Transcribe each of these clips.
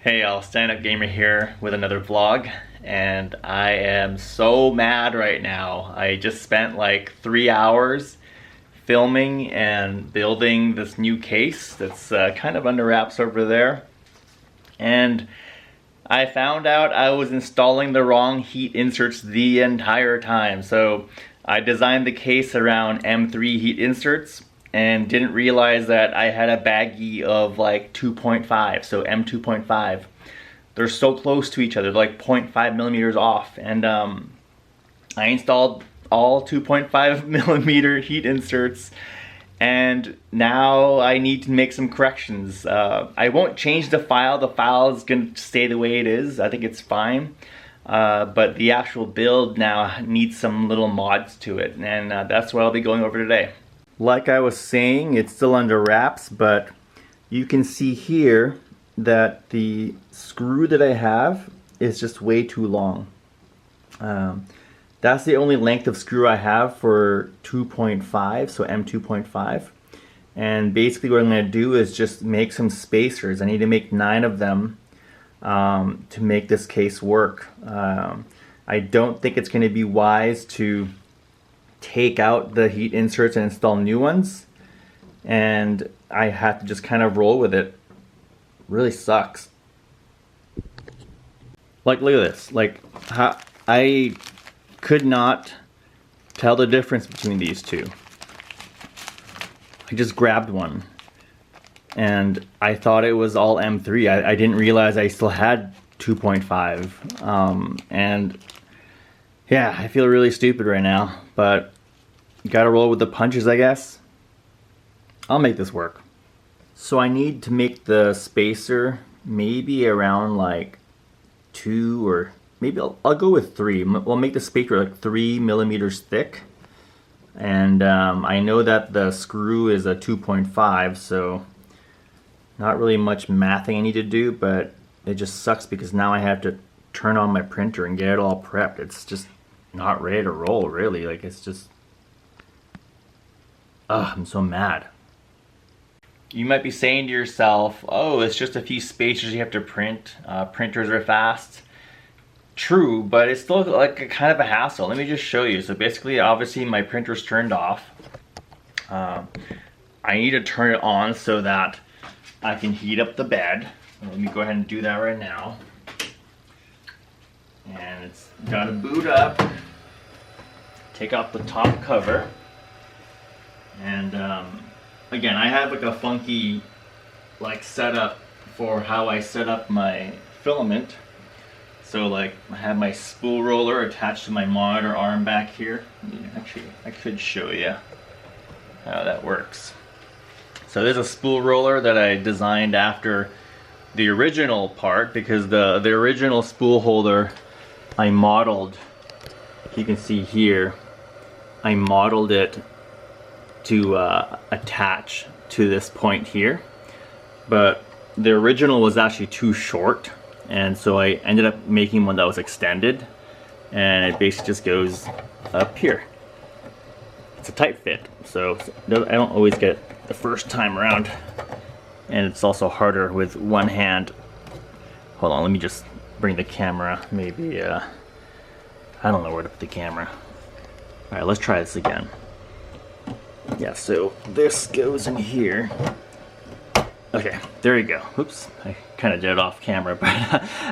Hey all, Stand Up Gamer here with another vlog, and I am so mad right now. I just spent like 3 hours filming and building this new case that's kind of under wraps over there, and I found out I was installing the wrong heat inserts the entire time. So I designed the case around M3 heat inserts and didn't realize that I had a baggie of like 2.5, so M2.5. They're so close to each other, they're like 0.5 millimeters off, and I installed all 2.5 millimeter heat inserts, and now I need to make some corrections. I won't change the file is going to stay the way it is. I think it's fine. But the actual build now needs some little mods to it, and that's what I'll be going over today. Like I was saying, it's still under wraps, but you can see here that the screw that I have is just way too long. That's the only length of screw I have for 2.5, so M2.5. And basically what I'm going to do is just make some spacers. I need to make 9 of them to make this case work. I don't think it's going to be wise to take out the heat inserts and install new ones, and I have to just kind of roll with it. Really sucks. Like, look at this. Like, I could not tell the difference between these two. I just grabbed one and I thought it was all M3. I didn't realize I still had 2.5. And yeah, I feel really stupid right now, but you gotta roll with the punches, I guess. I'll make this work. So I need to make the spacer maybe around like 2, or maybe I'll go with 3. We'll make the spacer like 3 millimeters thick. And I know that the screw is a 2.5, so not really much mathing I need to do, but it just sucks because now I have to turn on my printer and get it all prepped. It's just not ready to roll, really. Like, it's just, I'm so mad. You might be saying to yourself, oh, it's just a few spacers you have to print. Printers are fast. True, but it's still like a kind of a hassle. Let me just show you. So basically, obviously my printer's turned off. I need to turn it on so that I can heat up the bed. Let me go ahead and do that right now. And it's got to boot up. Take off the top cover. And again, I have like a funky like setup for how I set up my filament. So like, I have my spool roller attached to my monitor arm back here. Actually, I could show you how that works. So there's a spool roller that I designed after the original part, because the original spool holder I modeled, you can see here, I modeled it to attach to this point here. But the original was actually too short, and so I ended up making one that was extended, and it basically just goes up here. It's a tight fit, so I don't always get it the first time around, and it's also harder with one hand. Hold on, let me just bring the camera, maybe, I don't know where to put the camera. Alright, let's try this again. Yeah, so this goes in here. Okay, there you go. Oops, I kind of did it off camera, but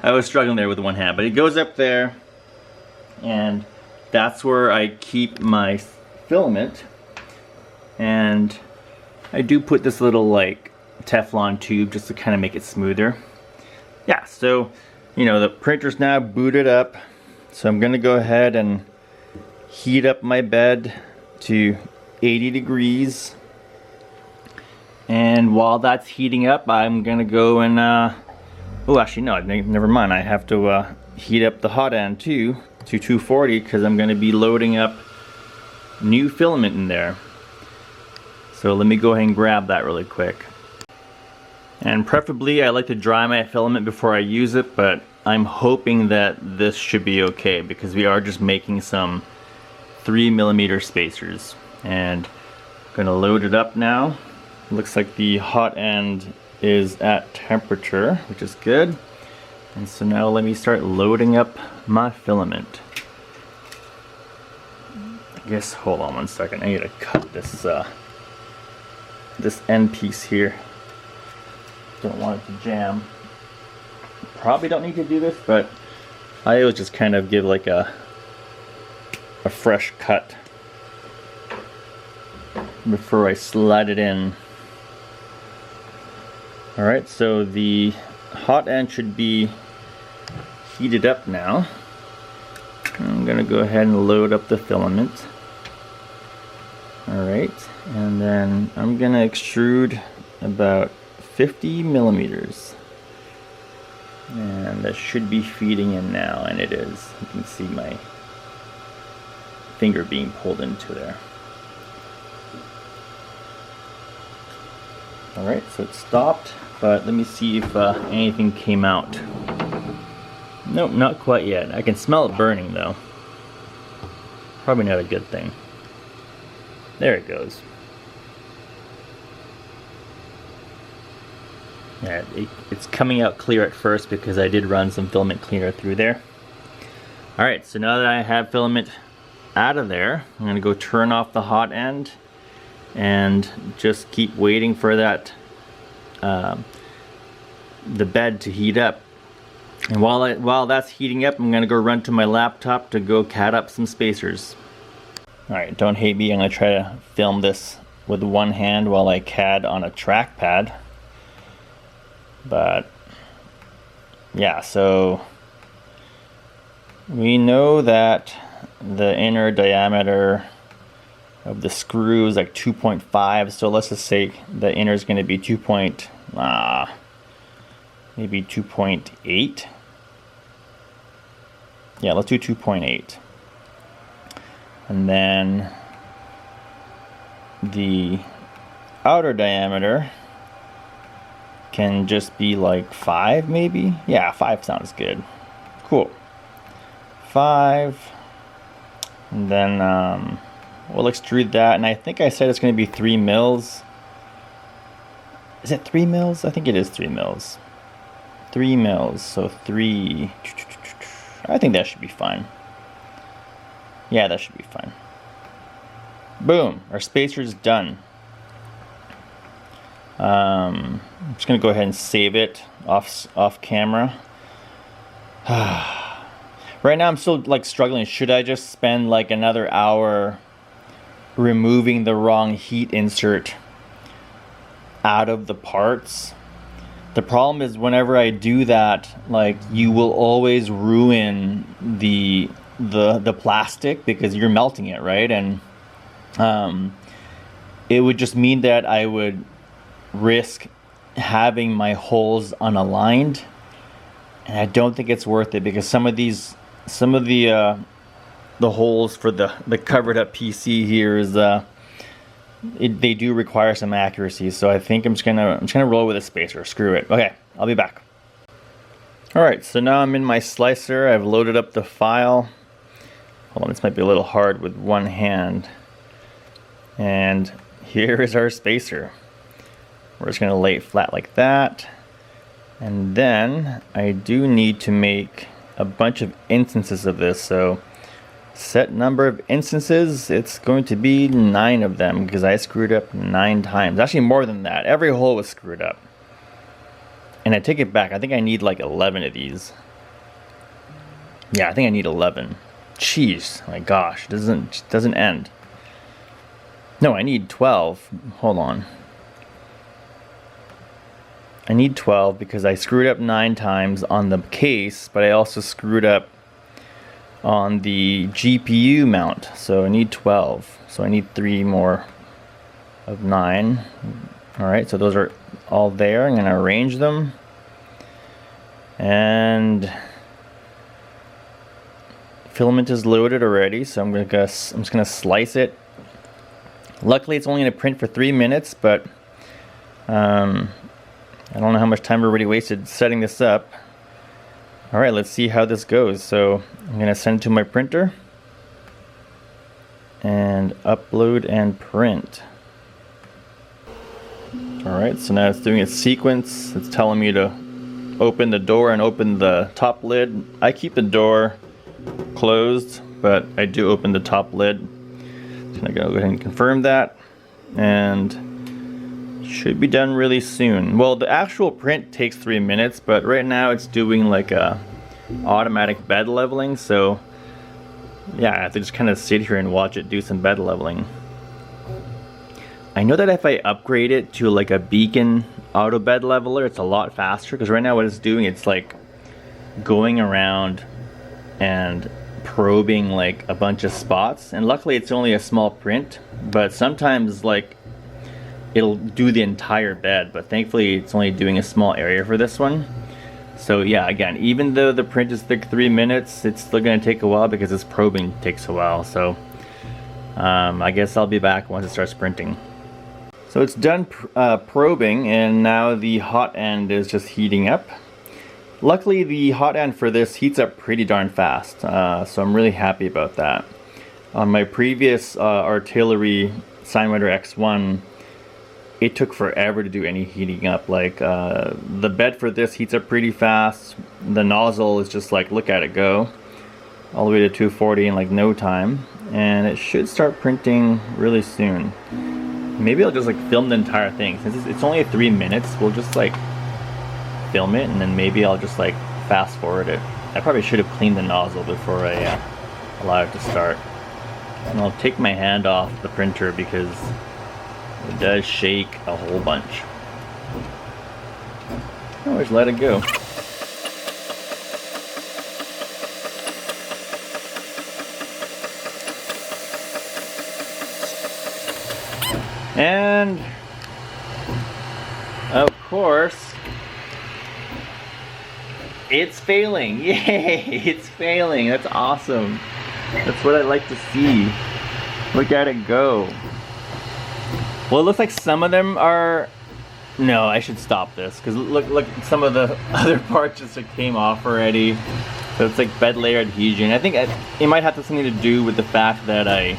I was struggling there with one hand. But it goes up there, and that's where I keep my filament. And I do put this little like Teflon tube just to kind of make it smoother. Yeah, so you know, the printer's now booted up, so I'm gonna go ahead and heat up my bed to 80 degrees. And while that's heating up, I'm gonna go and oh, actually no, never mind. I have to heat up the hot end too to 240, because I'm gonna be loading up new filament in there. So let me go ahead and grab that really quick. And preferably I like to dry my filament before I use it, but I'm hoping that this should be okay, because we are just making some 3 millimeter spacers. And I'm gonna load it up now. Looks like the hot end is at temperature, which is good. And so now let me start loading up my filament. I guess, hold on one second, I need to cut this this end piece here. Don't want it to jam. Probably don't need to do this, but I always just kind of give like a fresh cut before I slide it in. Alright, so the hot end should be heated up now. I'm gonna go ahead and load up the filament. Alright, and then I'm gonna extrude about 50 millimeters. And that should be feeding in now, and it is. You can see my finger being pulled into there. Alright, so it stopped, but let me see if anything came out. Nope, not quite yet. I can smell it burning though. Probably not a good thing. There it goes. Yeah, it's coming out clear at first because I did run some filament cleaner through there. Alright, so now that I have filament out of there, I'm going to go turn off the hot end and just keep waiting for that the bed to heat up. And while that's heating up, I'm going to go run to my laptop to go CAD up some spacers. Alright, don't hate me, I'm going to try to film this with one hand while I CAD on a trackpad. But yeah, so we know that the inner diameter of the screw is like 2.5, so let's just say the inner is going to be maybe 2.8. Yeah, let's do 2.8. And then the outer diameter can just be like 5 maybe. Yeah, 5 sounds good. Cool. 5. And then we'll extrude that, and I think I said it's going to be 3 mils. Is it 3 mils? I think it is 3 mils. 3 mils, so 3. I think that should be fine. Yeah, that should be fine. Boom, our spacer's done. I'm just gonna go ahead and save it off camera. Right now I'm still like struggling. Should I just spend like another hour removing the wrong heat insert out of the parts? The problem is whenever I do that, like, you will always ruin the plastic because you're melting it, right? And it would just mean that I would risk having my holes unaligned, and I don't think it's worth it because some of the holes for the covered up PC here is they do require some accuracy, so I think I'm just gonna roll with a spacer. Screw it. Okay, I'll be back. Alright, so now I'm in my slicer. I've loaded up the file. Hold on, this might be a little hard with one hand. And here is our spacer. We're just gonna lay it flat like that. And then I do need to make a bunch of instances of this, so set number of instances, it's going to be 9 of them because I screwed up 9 times. Actually more than that. Every hole was screwed up. And I take it back, I think I need like 11 of these. Yeah, I think I need 11. Jeez, my gosh, it doesn't end. No, I need 12. Hold on. I need 12 because I screwed up 9 times on the case, but I also screwed up on the GPU mount, so I need 12. So I need 3 more of 9. Alright, so those are all there. I'm going to arrange them. And filament is loaded already, so I'm just going to slice it. Luckily it's only going to print for 3 minutes, but I don't know how much time we already wasted setting this up. Alright, let's see how this goes. So I'm going to send it to my printer and upload and print. Alright, so now it's doing its sequence. It's telling me to open the door and open the top lid. I keep the door closed, but I do open the top lid. So I'm gonna go ahead and confirm that, and should be done really soon. Well, the actual print takes 3 minutes, but right now it's doing like a automatic bed leveling, so yeah, I have to just kind of sit here and watch it do some bed leveling. I know that if I upgrade it to like a Beacon auto bed leveler, it's a lot faster, because right now what it's doing, it's like going around and probing like a bunch of spots, and luckily it's only a small print, but sometimes like it'll do the entire bed, but thankfully it's only doing a small area for this one. So yeah, again, even though the print is like 3 minutes, it's still gonna take a while because this probing takes a while. So I guess I'll be back once it starts printing. So it's done probing, and now the hot end is just heating up. Luckily, the hot end for this heats up pretty darn fast, so I'm really happy about that. On my previous Artillery Signrider X1, it took forever to do any heating up. Like the bed for this heats up pretty fast. The nozzle is just like, look at it go, all the way to 240 in like no time, and it should start printing really soon. Maybe I'll just like film the entire thing. Since it's only 3 minutes, we'll just like film it, and then maybe I'll just like fast forward it. I probably should have cleaned the nozzle before I allow it to start. And I'll take my hand off the printer because it does shake a whole bunch. Always let it go. And of course, it's failing. Yay, it's failing. That's awesome. That's what I like to see. Look at it go. Well, it looks like some of them are... No, I should stop this, because look, some of the other parts just came off already. So it's like bed layer adhesion. I think it might have something to do with the fact that I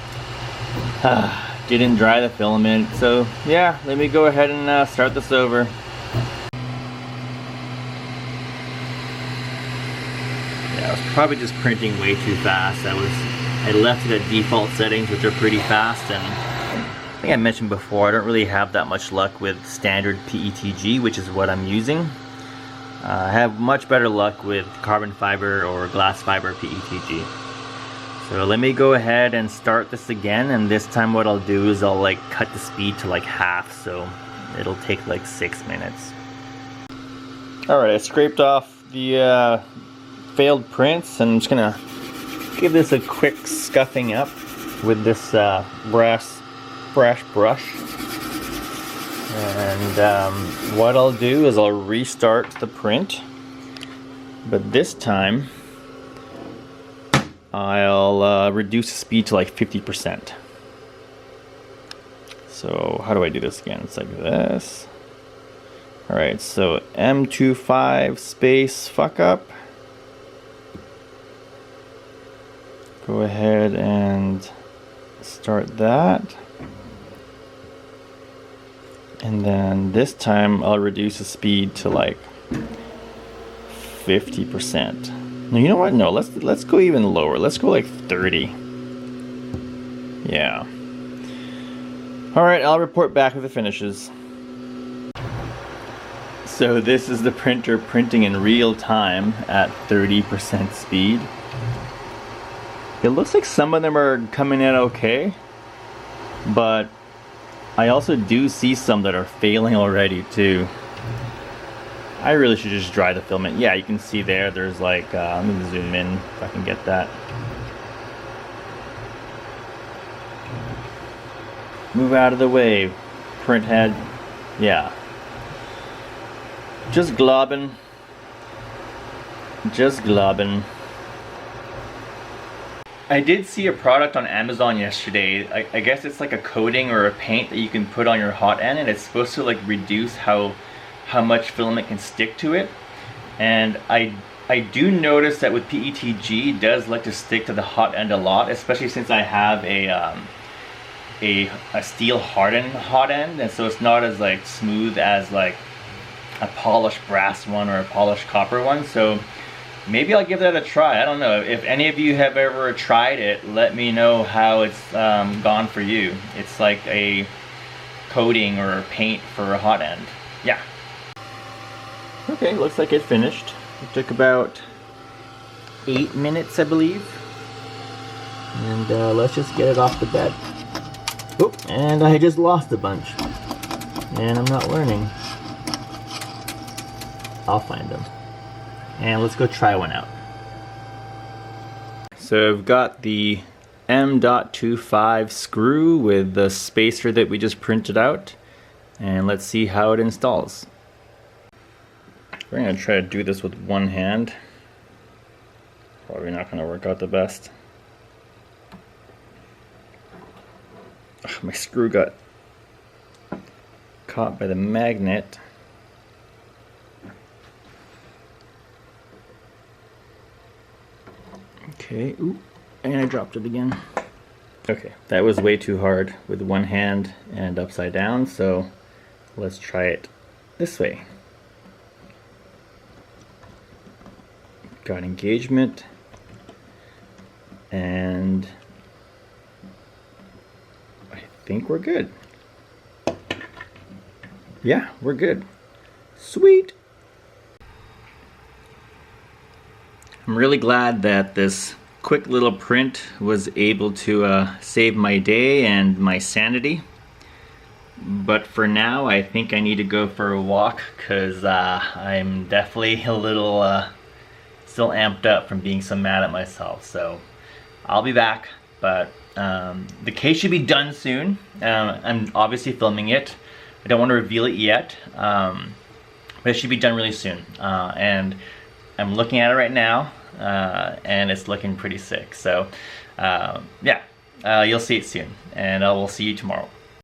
didn't dry the filament. So yeah, let me go ahead and start this over. Yeah, I was probably just printing way too fast. I left it at default settings, which are pretty fast, and I think I mentioned before, I don't really have that much luck with standard PETG, which is what I'm using. I have much better luck with carbon fiber or glass fiber PETG. So let me go ahead and start this again, and this time what I'll do is I'll like cut the speed to like half, so it'll take like 6 minutes. Alright, I scraped off the failed prints, and I'm just gonna give this a quick scuffing up with this brass brush. And what I'll do is I'll restart the print, but this time I'll reduce the speed to like 50%. So how do I do this again? It's like this. Alright, so M25 space fuck up. Go ahead and start that. And then this time I'll reduce the speed to like 50%. No, you know what? No, let's go even lower. Let's go like 30. Yeah. Alright, I'll report back with the finishes. So this is the printer printing in real time at 30% speed. It looks like some of them are coming in okay, but I also do see some that are failing already too. I really should just dry the filament. Yeah, you can see there's like, let me zoom in if I can get that. Move out of the way, print head. Yeah. Just globbing. Just globbing. I did see a product on Amazon yesterday. I guess it's like a coating or a paint that you can put on your hot end, and it's supposed to like reduce how much filament can stick to it. And I do notice that with PETG, it does like to stick to the hot end a lot, especially since I have a steel hardened hot end, and so it's not as like smooth as like a polished brass one or a polished copper one, so maybe I'll give that a try. I don't know. If any of you have ever tried it, let me know how it's gone for you. It's like a coating or a paint for a hot end. Yeah. Okay, looks like it finished. It took about 8 minutes, I believe. And let's just get it off the bed. Oh, and I just lost a bunch. And I'm not learning. I'll find them. And let's go try one out. So I've got the M.25 screw with the spacer that we just printed out. And let's see how it installs. We're going to try to do this with one hand. Probably not going to work out the best. Ugh, my screw got caught by the magnet. Okay, ooh, and I dropped it again. Okay, that was way too hard with one hand and upside down, so let's try it this way. Got engagement, and I think we're good. Yeah, we're good. Sweet! I'm really glad that this quick little print was able to save my day and my sanity. But for now, I think I need to go for a walk because I'm definitely a little still amped up from being so mad at myself. So I'll be back, but the case should be done soon. I'm obviously filming it. I don't want to reveal it yet, but it should be done really soon. And I'm looking at it right now, and it's looking pretty sick. So yeah, you'll see it soon, and I will see you tomorrow.